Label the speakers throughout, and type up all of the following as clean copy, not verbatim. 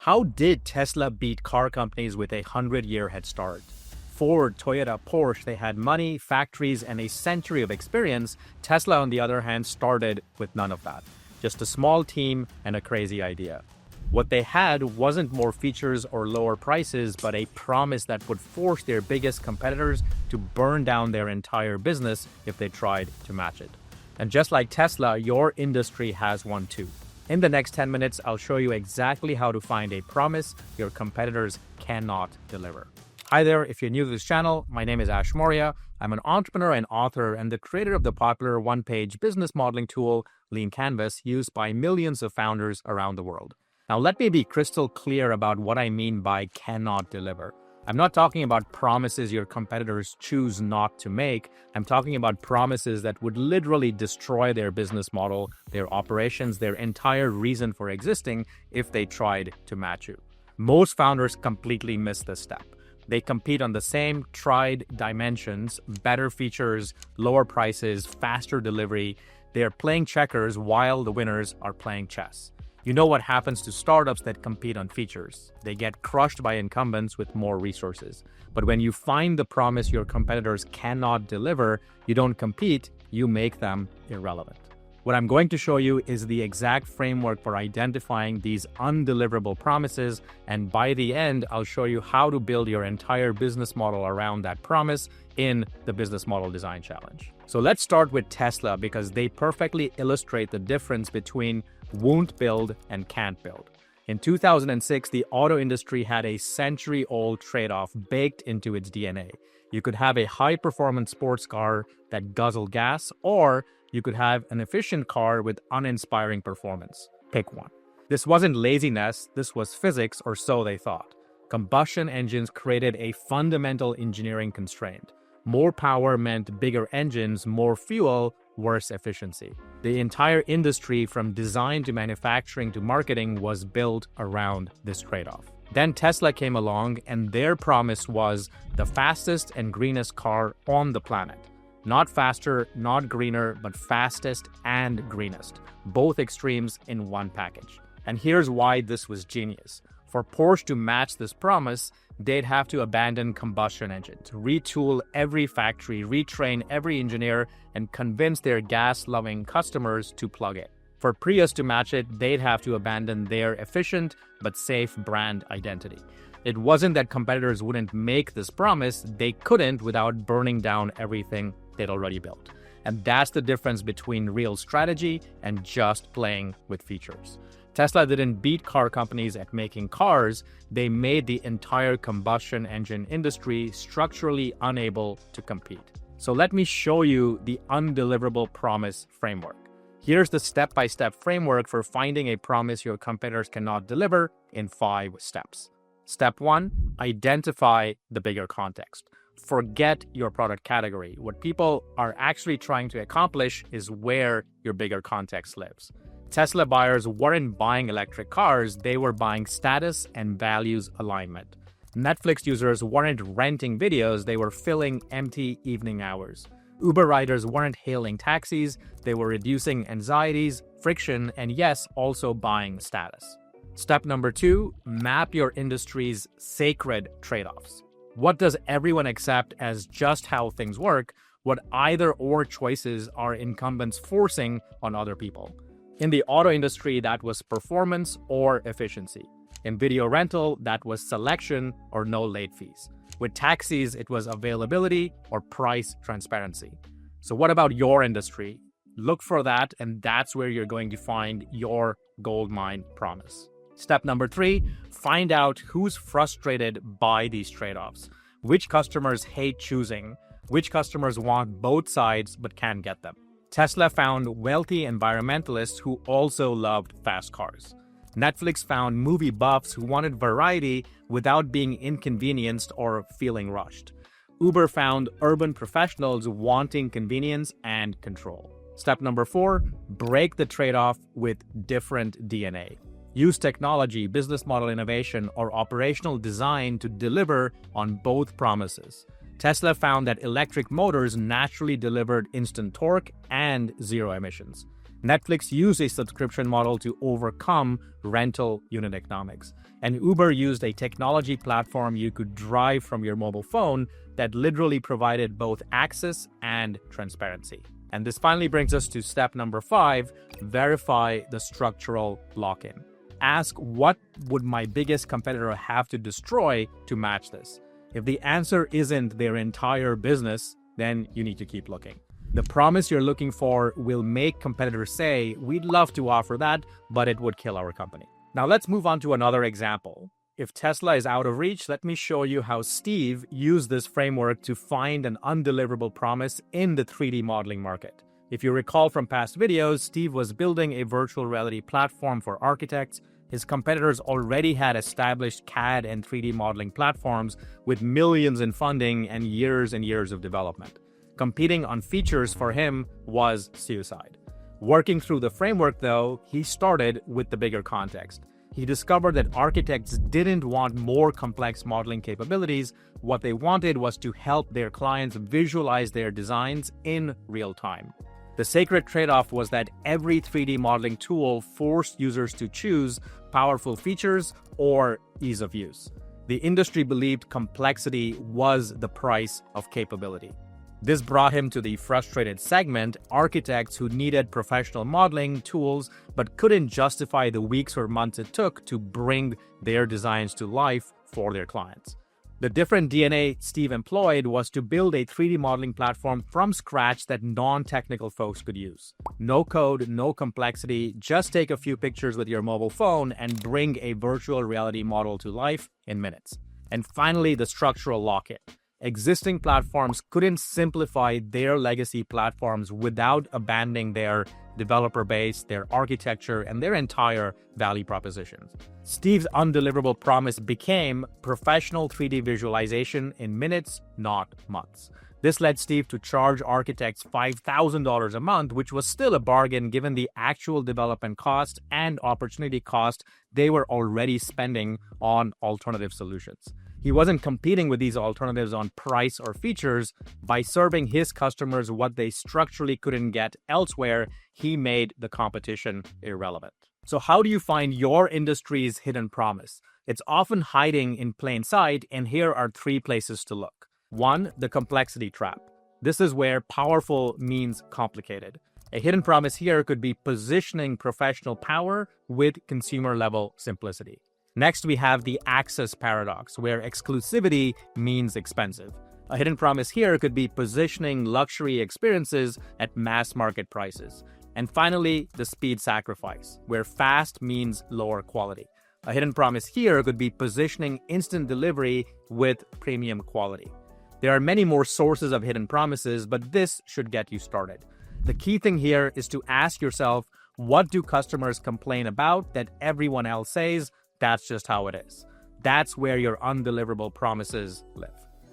Speaker 1: How did Tesla beat car companies with a 100-year head start? Ford, Toyota, Porsche, they had money, factories, and a century of experience. Tesla, on the other hand, started with none of that. Just a small team and a crazy idea. What they had wasn't more features or lower prices, but a promise that would force their biggest competitors to burn down their entire business if they tried to match it. And just like Tesla, your industry has one too. In the next 10 minutes, I'll show you exactly how to find a promise your competitors cannot deliver. Hi there, if you're new to this channel, my name is Maurya. I'm an entrepreneur and author and the creator of the popular one-page business modeling tool, Lean Canvas, used by millions of founders around the world. Now, let me be crystal clear about what I mean by cannot deliver. I'm not talking about promises your competitors choose not to make. I'm talking about promises that would literally destroy their business model, their operations, their entire reason for existing if they tried to match you. Most founders completely miss this step. They compete on the same tried dimensions, better features, lower prices, faster delivery. They're playing checkers while the winners are playing chess. You know what happens to startups that compete on features. They get crushed by incumbents with more resources. But when you find the promise your competitors cannot deliver, you don't compete, you make them irrelevant. What I'm going to show you is the exact framework for identifying these undeliverable promises, and by the end, I'll show you how to build your entire business model around that promise in the Business Model Design Challenge. So let's start with Tesla because they perfectly illustrate the difference between won't build and can't build. In 2006, the auto industry had a century-old trade-off baked into its DNA. You could have a high-performance sports car that guzzled gas, or you could have an efficient car with uninspiring performance. Pick one. This wasn't laziness, this was physics, or so they thought. Combustion engines created a fundamental engineering constraint. More power meant bigger engines, more fuel, worse efficiency. The entire industry, from design to manufacturing to marketing, was built around this trade-off. Then Tesla came along, and their promise was the fastest and greenest car on the planet. Not faster, not greener, but fastest and greenest. Both extremes in one package. And here's why this was genius. For Porsche to match this promise, they'd have to abandon combustion engines, retool every factory, retrain every engineer, and convince their gas-loving customers to plug in. For Prius to match it, they'd have to abandon their efficient but safe brand identity. It wasn't that competitors wouldn't make this promise, they couldn't without burning down everything they'd already built. And that's the difference between real strategy and just playing with features. Tesla didn't beat car companies at making cars, they made the entire combustion engine industry structurally unable to compete. So let me show you the undeliverable promise framework. Here's the step-by-step framework for finding a promise your competitors cannot deliver in 5 steps. Step 1, identify the bigger context. Forget your product category. What people are actually trying to accomplish is where your bigger context lives. Tesla buyers weren't buying electric cars, they were buying status and values alignment. Netflix users weren't renting videos, they were filling empty evening hours. Uber riders weren't hailing taxis, they were reducing anxieties, friction, and yes, also buying status. Step number 2, map your industry's sacred trade-offs. What does everyone accept as just how things work? What either-or choices are incumbents forcing on other people? In the auto industry, that was performance or efficiency. In video rental, that was selection or no late fees. With taxis, it was availability or price transparency. So what about your industry? Look for that, and that's where you're going to find your goldmine promise. Step number 3, find out who's frustrated by these trade-offs. Which customers hate choosing? Which customers want both sides but can't get them? Tesla found wealthy environmentalists who also loved fast cars. Netflix found movie buffs who wanted variety without being inconvenienced or feeling rushed. Uber found urban professionals wanting convenience and control. Step number 4, break the trade-off with different DNA. Use technology, business model innovation, or operational design to deliver on both promises. Tesla found that electric motors naturally delivered instant torque and zero emissions. Netflix used a subscription model to overcome rental unit economics. And Uber used a technology platform you could drive from your mobile phone that literally provided both access and transparency. And this finally brings us to step number 5, verify the structural lock-in. Ask, what would my biggest competitor have to destroy to match this? If the answer isn't their entire business, then you need to keep looking. The promise you're looking for will make competitors say, we'd love to offer that, but it would kill our company. Now let's move on to another example. If Tesla is out of reach, let me show you how Steve used this framework to find an undeliverable promise in the 3D modeling market. If you recall from past videos, Steve was building a virtual reality platform for architects. His competitors already had established CAD and 3D modeling platforms with millions in funding and years of development. Competing on features for him was suicide. Working through the framework, though, he started with the bigger context. He discovered that architects didn't want more complex modeling capabilities. What they wanted was to help their clients visualize their designs in real time. The sacred trade-off was that every 3D modeling tool forced users to choose powerful features or ease of use. The industry believed complexity was the price of capability. This brought him to the frustrated segment, architects who needed professional modeling tools but couldn't justify the weeks or months it took to bring their designs to life for their clients. The different DNA Steve employed was to build a 3D modeling platform from scratch that non-technical folks could use. No code, no complexity, just take a few pictures with your mobile phone and bring a virtual reality model to life in minutes. And finally, the structural lock-in. Existing platforms couldn't simplify their legacy platforms without abandoning their developer base, their architecture, and their entire value propositions. Steve's undeliverable promise became professional 3D visualization in minutes, not months. This led Steve to charge architects $5,000 a month, which was still a bargain given the actual development cost and opportunity cost they were already spending on alternative solutions. He wasn't competing with these alternatives on price or features. By serving his customers what they structurally couldn't get elsewhere, he made the competition irrelevant. So how do you find your industry's hidden promise? It's often hiding in plain sight, and here are 3 places to look. 1, the complexity trap. This is where powerful means complicated. A hidden promise here could be positioning professional power with consumer-level simplicity. Next, we have the access paradox, where exclusivity means expensive. A hidden promise here could be positioning luxury experiences at mass market prices. And finally, the speed sacrifice, where fast means lower quality. A hidden promise here could be positioning instant delivery with premium quality. There are many more sources of hidden promises, but this should get you started. The key thing here is to ask yourself, what do customers complain about that everyone else says? That's just how it is. That's where your undeliverable promises live.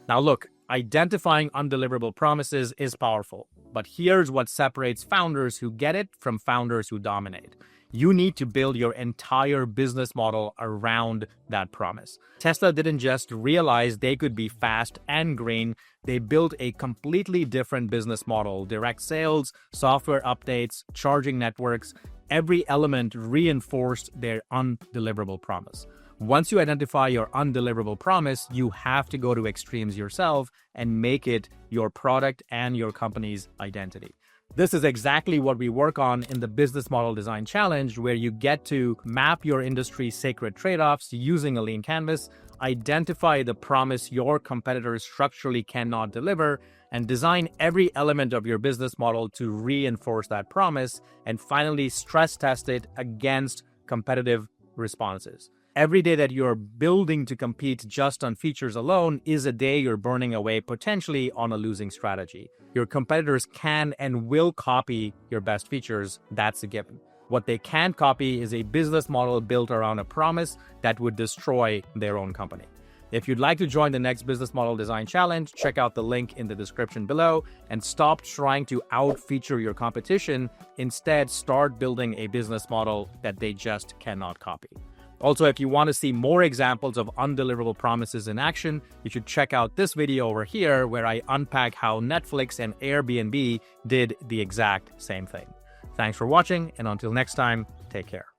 Speaker 1: Now look, identifying undeliverable promises is powerful, but here's what separates founders who get it from founders who dominate. You need to build your entire business model around that promise. Tesla didn't just realize they could be fast and green, they built a completely different business model: direct sales, software updates, charging networks. Every element reinforced their undeliverable promise. Once you identify your undeliverable promise, you have to go to extremes yourself and make it your product and your company's identity. This is exactly what we work on in the Business Model Design Challenge, where you get to map your industry's sacred trade-offs using a lean canvas, identify the promise your competitors structurally cannot deliver, and design every element of your business model to reinforce that promise, and finally stress test it against competitive responses. Every day that you're building to compete just on features alone is a day you're burning away potentially on a losing strategy. Your competitors can and will copy your best features, that's a given. What they can't copy is a business model built around a promise that would destroy their own company. If you'd like to join the next Business Model Design Challenge, check out the link in the description below and stop trying to out-feature your competition. Instead, start building a business model that they just cannot copy. Also, if you want to see more examples of undeliverable promises in action, you should check out this video over here where I unpack how Netflix and Airbnb did the exact same thing. Thanks for watching, and until next time, take care.